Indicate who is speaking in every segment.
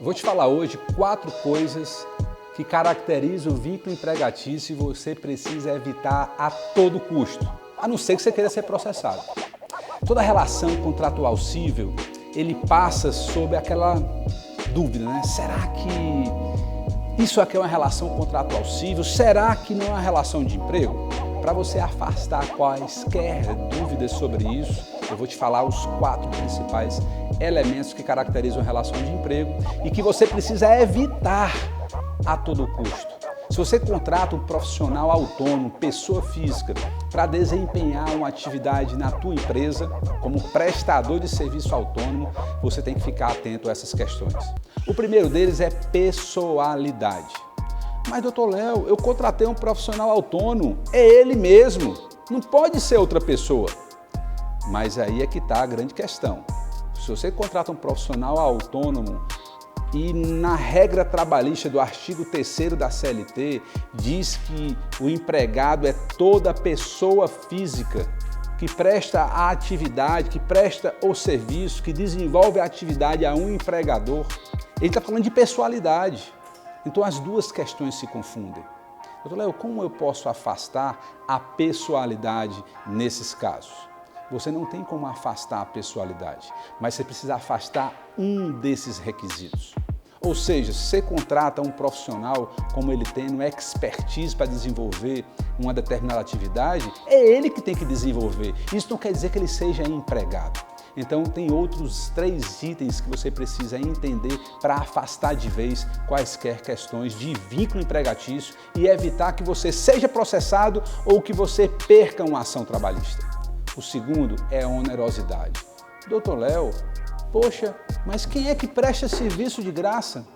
Speaker 1: Vou te falar hoje 4 coisas que caracterizam o vínculo empregatício e você precisa evitar a todo custo, a não ser que você queira ser processado. Toda relação contratual civil, ele passa sob aquela dúvida, né? Será que isso aqui é uma relação contratual civil? Será que não é uma relação de emprego? Para você afastar quaisquer dúvidas sobre isso, eu vou te falar os 4 principais elementos que caracterizam a relação de emprego e que você precisa evitar a todo custo. Se você contrata um profissional autônomo, pessoa física, para desempenhar uma atividade na tua empresa, como prestador de serviço autônomo, você tem que ficar atento a essas questões. O primeiro deles é pessoalidade. Mas, doutor Léo, eu contratei um profissional autônomo, é ele mesmo, não pode ser outra pessoa. Mas aí é que está a grande questão. Se você contrata um profissional autônomo e na regra trabalhista do artigo 3º da CLT diz que o empregado é toda pessoa física que presta a atividade, que presta o serviço, que desenvolve a atividade a um empregador, ele está falando de pessoalidade. Então as duas questões se confundem. Doutor Léo, como eu posso afastar a pessoalidade nesses casos? Você não tem como afastar a pessoalidade, mas você precisa afastar um desses requisitos. Ou seja, se você contrata um profissional como ele tem no expertise para desenvolver uma determinada atividade, é ele que tem que desenvolver. Isso não quer dizer que ele seja empregado. Então tem outros 3 itens que você precisa entender para afastar de vez quaisquer questões de vínculo empregatício e evitar que você seja processado ou que você perca uma ação trabalhista. O segundo é a onerosidade. Doutor Léo, poxa, mas quem é que presta serviço de graça?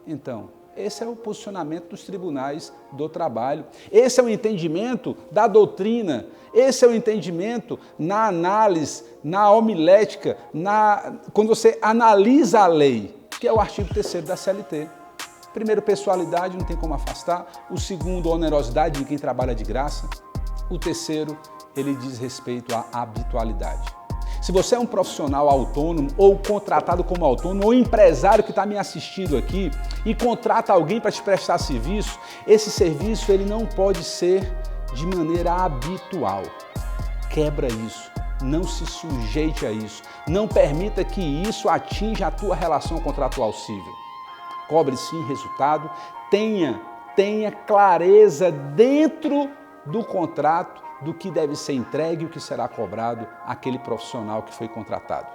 Speaker 1: Então, esse é o posicionamento dos tribunais do trabalho. Esse é o entendimento da doutrina. Esse é o entendimento na análise, na homilética, quando você analisa a lei, que é o artigo 3º da CLT. Primeiro, pessoalidade, não tem como afastar. O segundo, onerosidade de quem trabalha de graça. O terceiro, ele diz respeito à habitualidade. Se você é um profissional autônomo ou contratado como autônomo ou empresário que está me assistindo aqui e contrata alguém para te prestar serviço, esse serviço ele não pode ser de maneira habitual. Quebra isso, não se sujeite a isso, não permita que isso atinja a tua relação contratual civil. Cobre sim resultado, tenha clareza dentro do contrato do que deve ser entregue e o que será cobrado àquele profissional que foi contratado.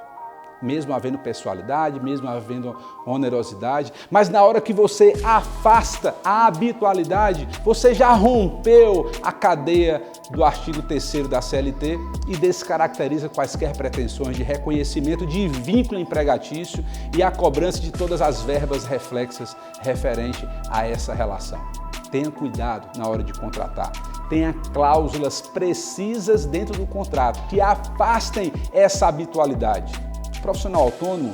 Speaker 1: Mesmo havendo pessoalidade, mesmo havendo onerosidade, mas na hora que você afasta a habitualidade, você já rompeu a cadeia do artigo 3º da CLT e descaracteriza quaisquer pretensões de reconhecimento de vínculo empregatício e a cobrança de todas as verbas reflexas referente a essa relação. Tenha cuidado na hora de contratar. Tenha cláusulas precisas dentro do contrato que afastem essa habitualidade. O profissional autônomo,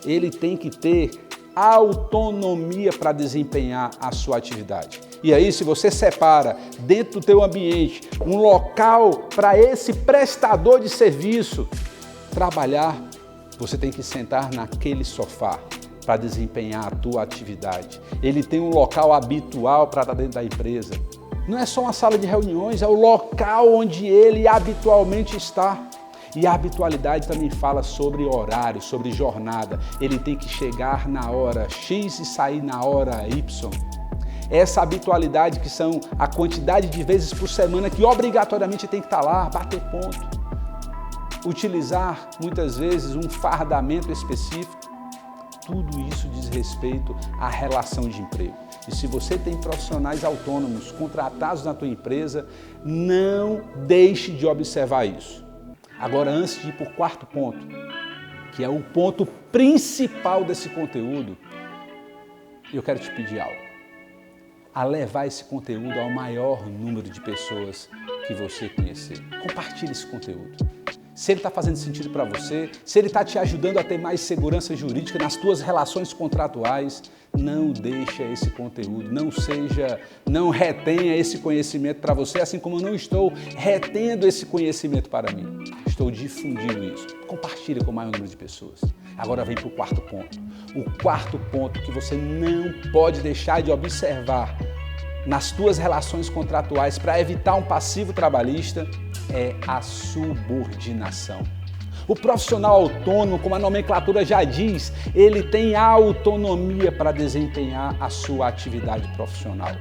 Speaker 1: ele tem que ter autonomia para desempenhar a sua atividade. E aí, se você separa dentro do teu ambiente um local para esse prestador de serviço trabalhar, você tem que sentar naquele sofá para desempenhar a tua atividade. Ele tem um local habitual para estar dentro da empresa. Não é só uma sala de reuniões, é o local onde ele habitualmente está. E a habitualidade também fala sobre horário, sobre jornada. Ele tem que chegar na hora X e sair na hora Y. Essa habitualidade que são a quantidade de vezes por semana que obrigatoriamente tem que estar lá, bater ponto. Utilizar muitas vezes um fardamento específico. Tudo isso diz respeito à relação de emprego. E se você tem profissionais autônomos contratados na tua empresa, não deixe de observar isso. Agora, antes de ir para o 4º ponto, que é o ponto principal desse conteúdo, eu quero te pedir algo. A levar esse conteúdo ao maior número de pessoas que você conhecer. Compartilhe esse conteúdo. Se ele está fazendo sentido para você, se ele está te ajudando a ter mais segurança jurídica nas tuas relações contratuais, não deixa esse conteúdo, não retenha esse conhecimento para você, assim como eu não estou retendo esse conhecimento para mim. Estou difundindo isso. Compartilhe com o maior número de pessoas. Agora vem para o quarto ponto. O quarto ponto que você não pode deixar de observar nas tuas relações contratuais para evitar um passivo trabalhista é a subordinação. O profissional autônomo, como a nomenclatura já diz, ele tem autonomia para desempenhar a sua atividade profissional.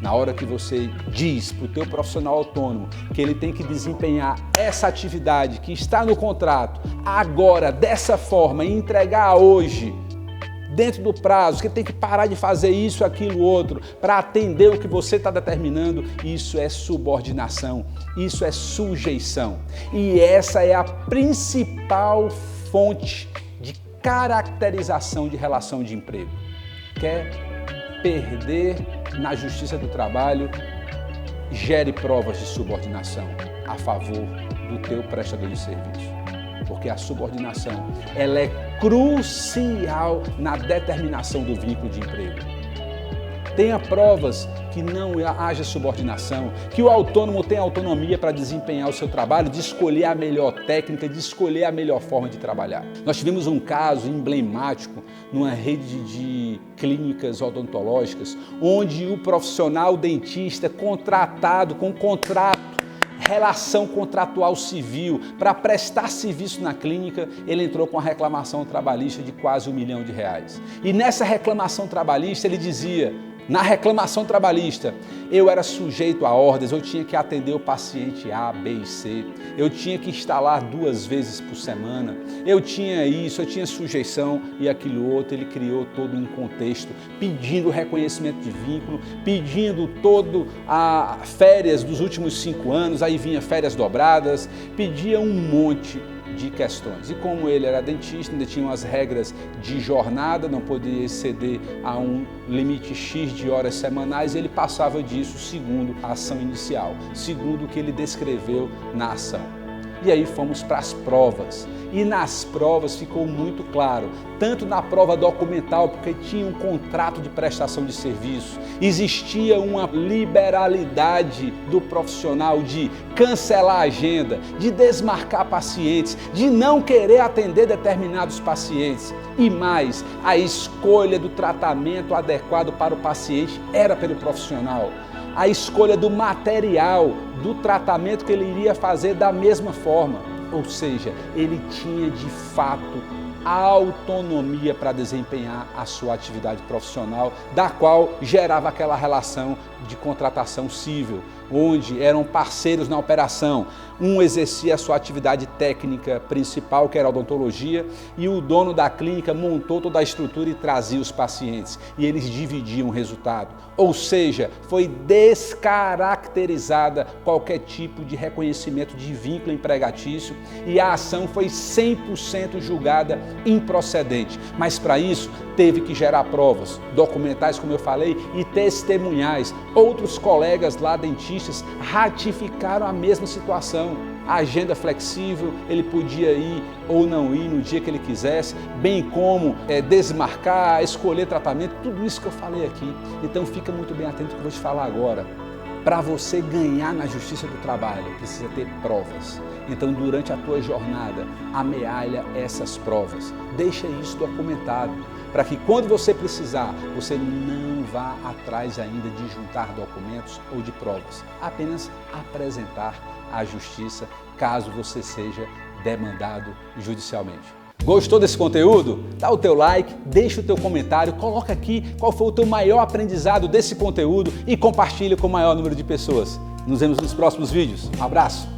Speaker 1: Na hora que você diz para o teu profissional autônomo que ele tem que desempenhar essa atividade que está no contrato, agora, dessa forma, e entregar hoje, dentro do prazo, que tem que parar de fazer isso, aquilo, outro, para atender o que você está determinando, isso é subordinação, isso é sujeição. E essa é a principal fonte de caracterização de relação de emprego. Quer perder na Justiça do Trabalho? Gere provas de subordinação a favor do teu prestador de serviço. Porque a subordinação, ela é crucial na determinação do vínculo de emprego. Tenha provas que não haja subordinação, que o autônomo tem autonomia para desempenhar o seu trabalho, de escolher a melhor técnica, de escolher a melhor forma de trabalhar. Nós tivemos um caso emblemático numa rede de clínicas odontológicas, onde o profissional dentista contratado com contrato, relação contratual civil, para prestar serviço na clínica, ele entrou com a reclamação trabalhista de quase R$1 milhão. E nessa reclamação trabalhista ele dizia, na reclamação trabalhista, eu era sujeito a ordens, eu tinha que atender o paciente A, B e C, eu tinha que estar lá 2 vezes por semana, eu tinha isso, eu tinha sujeição e aquilo outro. Ele criou todo um contexto, pedindo reconhecimento de vínculo, pedindo todo a férias dos últimos 5 anos, aí vinha férias dobradas, pedia um monte de questões. E como ele era dentista, ainda tinha as regras de jornada, não podia exceder a um limite X de horas semanais, ele passava disso segundo a ação inicial, segundo o que ele descreveu na ação. E aí fomos para as provas. E nas provas ficou muito claro, tanto na prova documental, porque tinha um contrato de prestação de serviço, existia uma liberalidade do profissional de cancelar a agenda, de desmarcar pacientes, de não querer atender determinados pacientes. E mais, a escolha do tratamento adequado para o paciente era pelo profissional. A escolha do material, do tratamento que ele iria fazer da mesma forma. Ou seja, ele tinha de fato a autonomia para desempenhar a sua atividade profissional, da qual gerava aquela relação de contratação civil, onde eram parceiros na operação. Um exercia a sua atividade técnica principal, que era a odontologia, e o dono da clínica montou toda a estrutura e trazia os pacientes, e eles dividiam o resultado. Ou seja, foi descaracterizada qualquer tipo de reconhecimento de vínculo empregatício e a ação foi 100% julgada improcedente. Mas para isso teve que gerar provas documentais, como eu falei, e testemunhais. Outros colegas lá, dentistas, ratificaram a mesma situação. A agenda flexível, ele podia ir ou não ir no dia que ele quisesse, bem como desmarcar, escolher tratamento, tudo isso que eu falei aqui. Então fica muito bem atento ao que eu vou te falar agora. Para você ganhar na Justiça do Trabalho, precisa ter provas. Então, durante a tua jornada, amealha essas provas. Deixa isso documentado, para que quando você precisar, você não vá atrás ainda de juntar documentos ou de provas. Apenas apresentar à Justiça, caso você seja demandado judicialmente. Gostou desse conteúdo? Dá o teu like, deixa o teu comentário, coloca aqui qual foi o teu maior aprendizado desse conteúdo e compartilha com o maior número de pessoas. Nos vemos nos próximos vídeos. Um abraço!